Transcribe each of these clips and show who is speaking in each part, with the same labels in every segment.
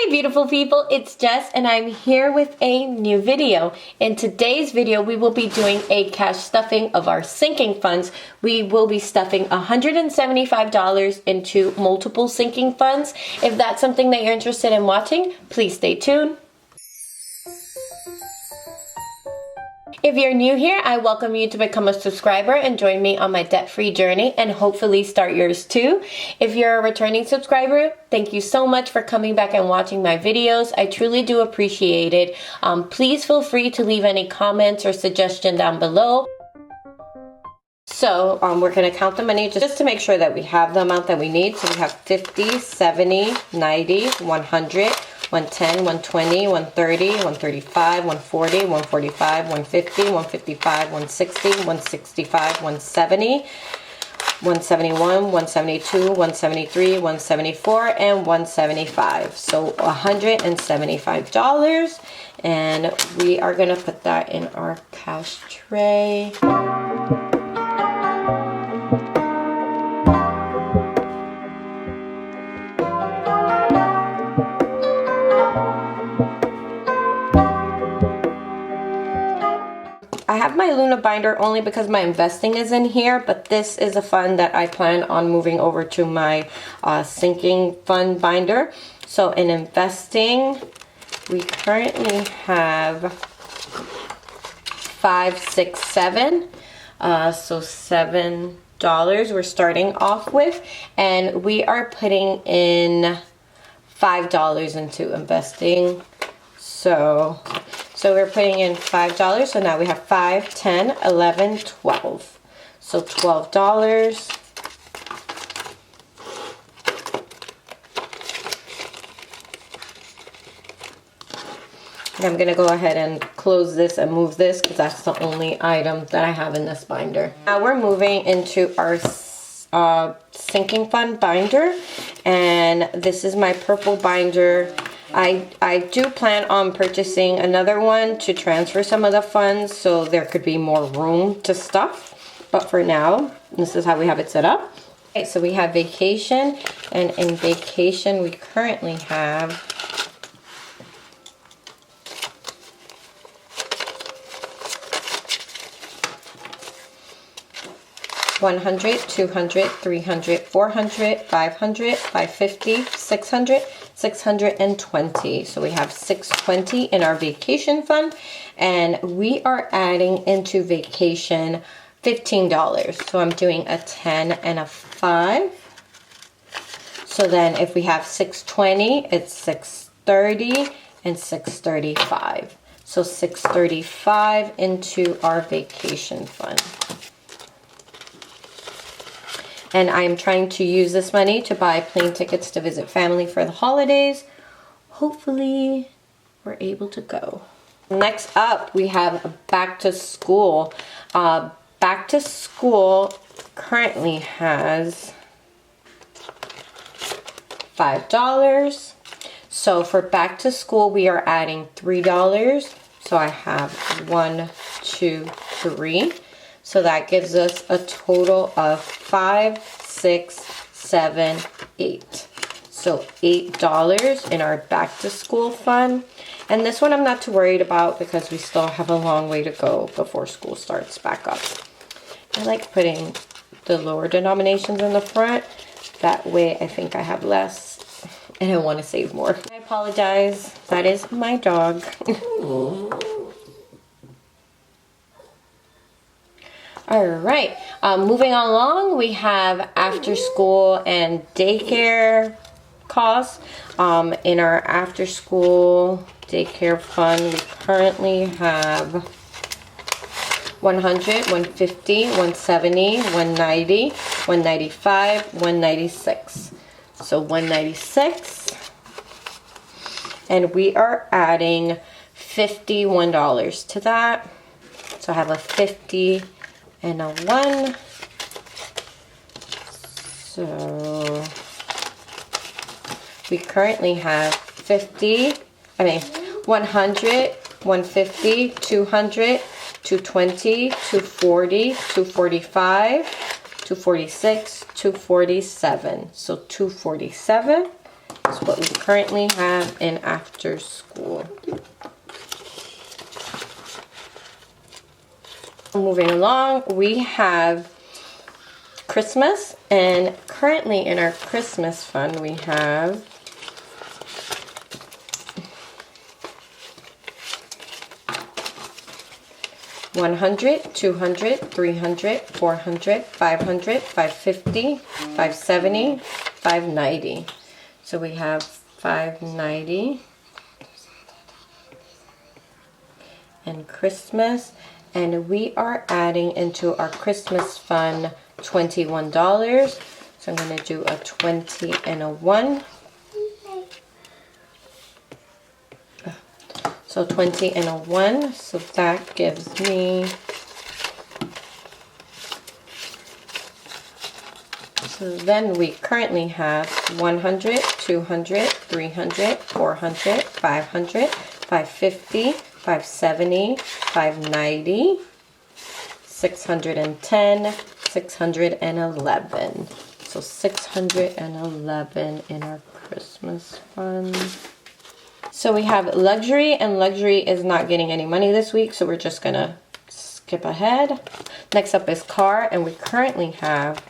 Speaker 1: Beautiful people, it's Jess and I'm here with a new video. In today's video we will be doing a cash stuffing of our sinking funds. We will be stuffing $175 into multiple sinking funds. If that's something that you're interested in watching, please stay tuned. If you're new here, I welcome you to become a subscriber and join me on my debt-free journey and hopefully start yours too. If you're a returning subscriber, thank you so much for coming back and watching my videos. I truly do appreciate it. Please feel free to leave any comments or suggestion down below. So we're going to count the money just to make sure that we have the amount that we need. So we have 50, 70, 90, 100, 110, 120, 130, 135, 140, 145, 150, 155, 160, 165, 170, 171, 172, 173, 174, and 175. So $175. And we are going to put that in our cash tray. I have my Luna binder only because my investing is in here, but this is a fund that I plan on moving over to my sinking fund binder. So in investing, we currently have 5, 6, 7. So $7 we're starting off with, and we are putting in $5 into investing. So we're putting in $5. So now we have 5, 10, 11, 12. So $12. And I'm going to go ahead and close this and move this because that's the only item that I have in this binder. Now we're moving into our sinking fund binder, and this is my purple binder. I do plan on purchasing another one to transfer some of the funds so there could be more room to stuff. But for now, this is how we have it set up. Okay, so we have vacation, and in vacation we currently have $100, $200, $300, $400, $500, $550, $600, $620. So we have $620 in our vacation fund, and we are adding into vacation $15. So I'm doing a 10 and a 5. So then if we have $620, it's $630 and $635. So $635 into our vacation fund. And I'm trying to use this money to buy plane tickets to visit family for the holidays. Hopefully, we're able to go. Next up, we have back to school. Back to school currently has $5. So for back to school, we are adding $3. So I have 1, 2, 3. So that gives us a total of 5, 6, 7, 8. So $8 in our back to school fund. And this one I'm not too worried about because we still have a long way to go before school starts back up. I like putting the lower denominations in the front. That way I think I have less and I want to save more. I apologize. That is my dog. Alright, moving along, we have after school and daycare costs. In our after school daycare fund, we currently have $100, $150, $170, $190, $195, $196. So $196. And we are adding $51 to that. So I have a 50 and a 1. So we currently have 100, 150, 200, 220, 240, 245, 246, 247. So 247. That's what we currently have in after school. Moving along, we have Christmas, and currently in our Christmas fund we have $100, $200, $300, $400, $500, $550, $570, $590. So we have $590 and Christmas, and we are adding into our Christmas fund $21. So I'm going to do a 20 and a 1. So 20 and a 1, so that gives me, so then we currently have 100, 200, 300, 400, 500, 550, 570, 590, 610, 611. So 611 in our Christmas fund. So we have luxury, and luxury is not getting any money this week, so we're just gonna skip ahead. Next up is car, and we currently have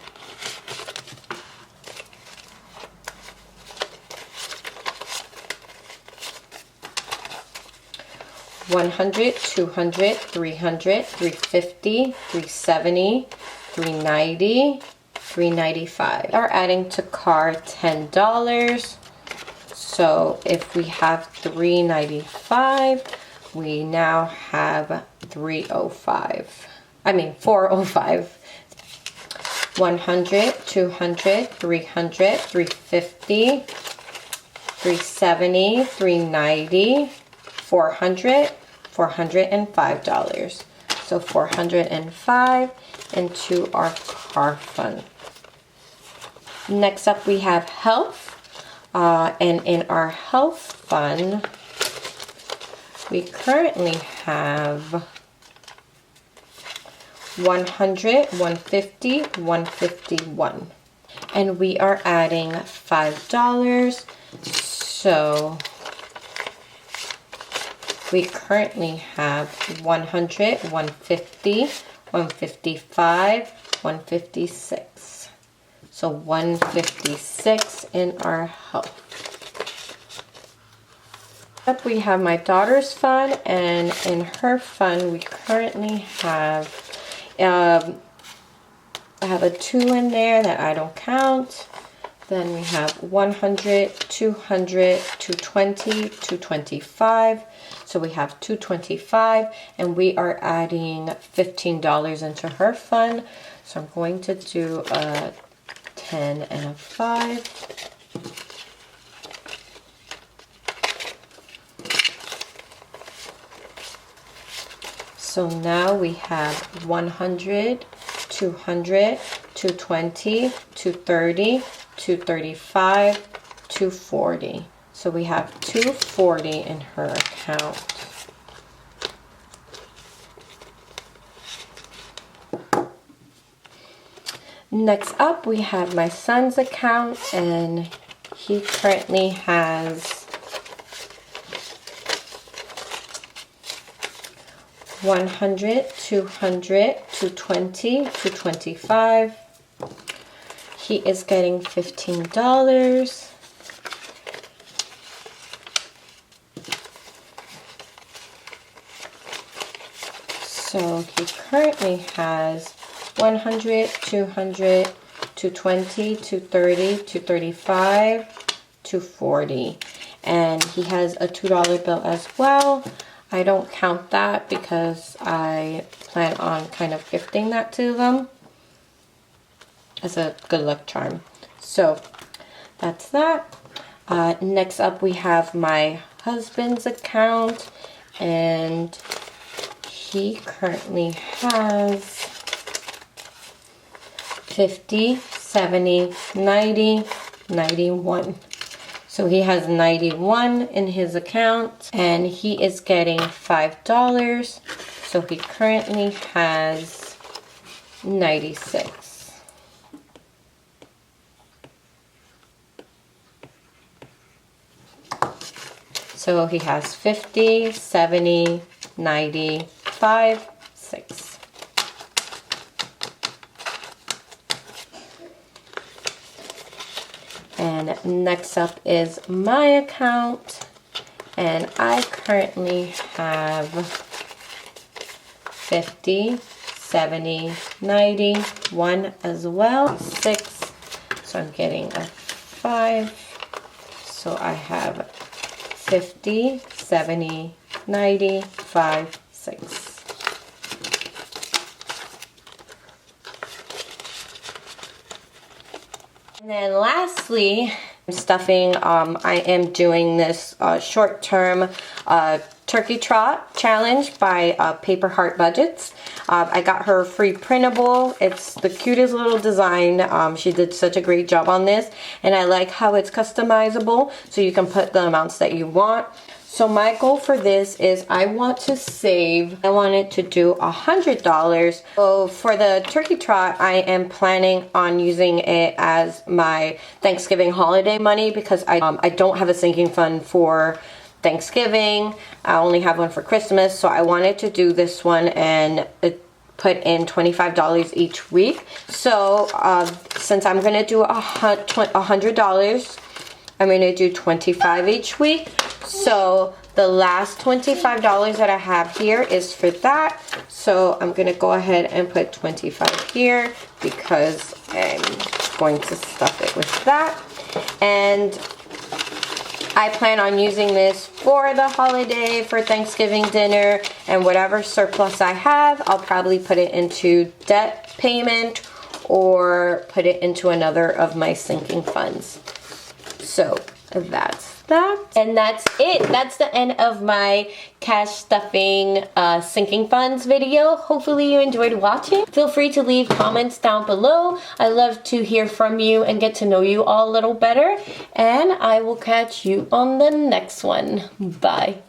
Speaker 1: $100, $200, $300, $350, $370, $390, $395. Are adding to car $10. So if we have $395, we now have $405. 100, 200, 300, 350, 370, 390, 400, $405. So $405 into our car fund. Next up we have health. And in our health fund, we currently have 100, 150, 151. And we are adding $5. So we currently have 100, 150, 155, 156. So 156 in our health. Up we have my daughter's fund, and in her fund we currently have I have a 2 in there that I don't count. Then we have 100, 200, 220, 225. So we have 225, and we are adding $15 into her fund. So I'm going to do a 10 and a 5. So now we have 100, 200, 220, 230, 235, 240. So we have 240 in her account. Next up, we have my son's account, and he currently has 100, 200, 220, 225. He is getting $15. So he currently has 100, 200, 220, 230, 235, 240. And he has a $2 bill as well. I don't count that because I plan on kind of gifting that to them as a good luck charm. So that's that. Next up we have my husband's account, and he currently has 50, 70, 90, 91. So he has 91 in his account, and he is getting $5. So he currently has 96. So he has 50, 70, 90, 5, 6. And next up is my account. And I currently have 50, 70, 90, 1 as well, 6. So I'm getting a 5. So I have 50, 70, 90, 5, 6. And then lastly, stuffing, I am doing this short-term turkey trot challenge by Paper Heart Budgets. I got her free printable. It's the cutest little design. She did such a great job on this, and I like how it's customizable, so you can put the amounts that you want. So my goal for this is I wanted to do $100. So for the turkey trot, I am planning on using it as my Thanksgiving holiday money because I don't have a sinking fund for Thanksgiving. I only have one for Christmas. So I wanted to do this one and put in $25 each week. So since I'm going to do $100, I'm going to do $25 each week. So the last $25 that I have here is for that. So I'm going to go ahead and put 25 here because I'm going to stuff it with that. And I plan on using this for the holiday, for Thanksgiving dinner, and whatever surplus I have, I'll probably put it into debt payment or put it into another of my sinking funds. So that's that. And that's it. That's the end of my cash stuffing sinking funds video. Hopefully you enjoyed watching. Feel free to leave comments down below. I love to hear from you and get to know you all a little better. And I will catch you on the next one. Bye.